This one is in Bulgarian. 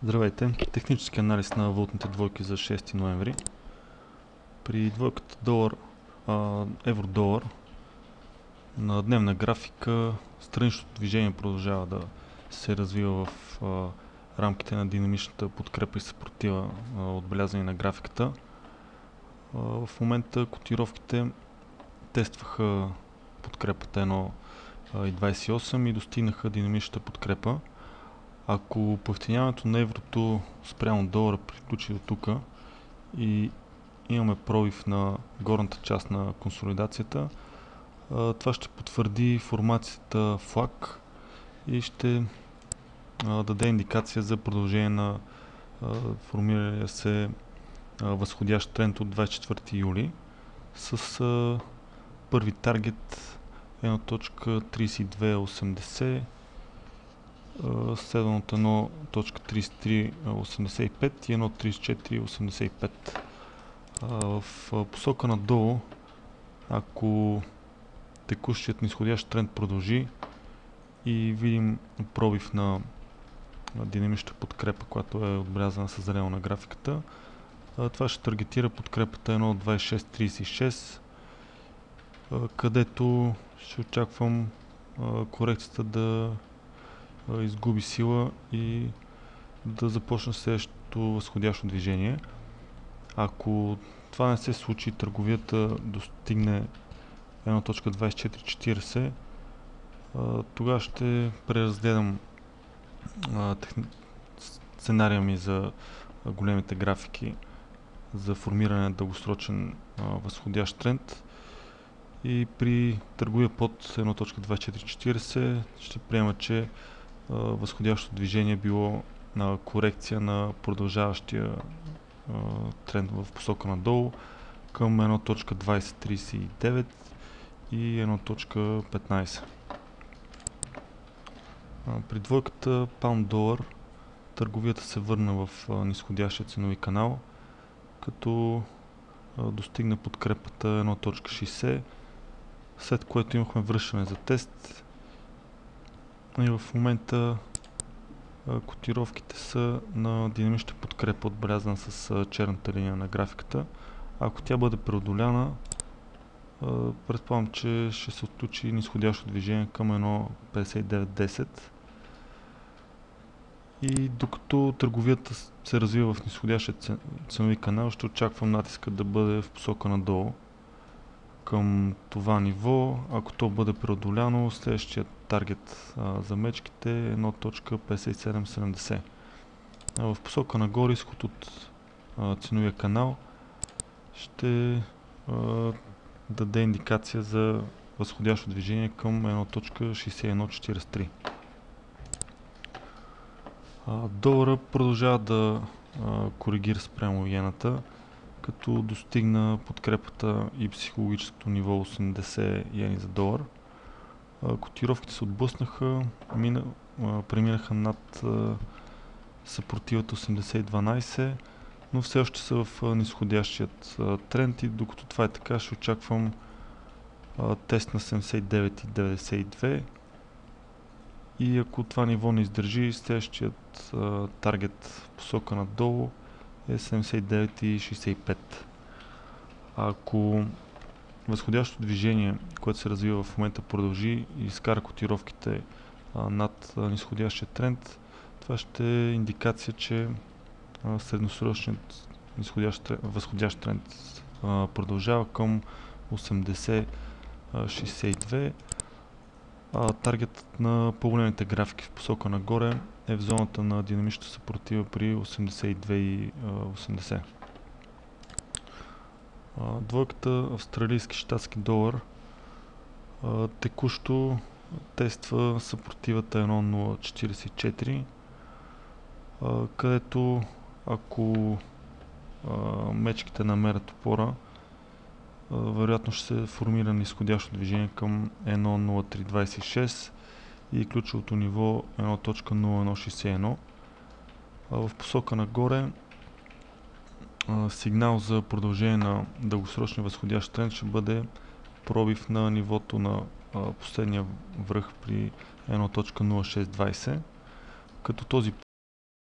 Здравейте! Технически анализ на валутните двойки за 6 ноември. При двойката евро-долар на дневна графика страничното движение продължава да се развива в рамките на динамичната подкрепа и съпротива, отбелязани на графиката. В момента котировките тестваха подкрепата 1,28 и достигнаха динамичната подкрепа. Ако поевтиняването на еврото спрямо долара приключи до тук и имаме пробив на горната част на консолидацията, това ще потвърди формацията флаг и ще даде индикация за продължение на формирания се възходящ тренд от 24 юли с първи таргет 1.3280, следвано от 1.3385 и 1.3485. В посока надолу, ако текущият нисходящ тренд продължи и видим пробив на динамична подкрепа, която е отбелязана с зелено на графиката, това ще таргетира подкрепата 1.2636, където ще очаквам корекцията да изгуби сила и да започне следващото възходящо движение. Ако това не се случи, търговията достигне 1.2440, тогава ще преразгледам сценария ми за големите графики за формиране на дългосрочен възходящ тренд и при търговия под 1.2440 ще приема, че възходящото движение било на корекция на продължаващия тренд в посока надолу към 1.2039 и 1.15. При двойката паунд-долар търговията се върна в нисходящия ценови канал, като достигна подкрепата 1.60, след което имахме връщане за тест и в момента котировките са на динамична подкрепа, отбелязана с черната линия на графиката. Ако тя бъде преодоляна, предполагам, че ще се отключи нисходящо движение към 1.5910 и докато търговията се развива в нисходящия ценови канал, ще очаквам натиска да бъде в посока надолу към това ниво. Ако то бъде преодоляно, следващият таргет за мечките е 1.5770. В посока нагоре, изход от ценовия канал, ще даде индикация за възходящо движение към 1.6143. Долара продължава да коригира спрямо иената, като достигна подкрепата и психологическото ниво 80 йени за долар. Котировките се отблъснаха, преминаха над съпротивата 80-12, но все още са в нисходящият тренд и докато това е така, ще очаквам тест на 79,92 и ако това ниво не издържи, следващият таргет в посока надолу е 79,65. Ако възходящото движение, което се развива в момента, продължи и изкара котировките над нисходящия тренд, това ще е индикация, че средносрочният възходящ тренд продължава към 80,62. Таргетът на по-големите графики в посока нагоре е в зоната на динамична съпротива при 82,80. Двойката австралийски-щатски долар текущо тества съпротивата 1.044, където ако мечките намерят опора, вероятно ще се формира нисходящо движение към 1.0326 и ключовото ниво 1.0161. В посока нагоре сигнал за продължение на дългосрочния възходящ тренд ще бъде пробив на нивото на последния връх при 1.0620, като този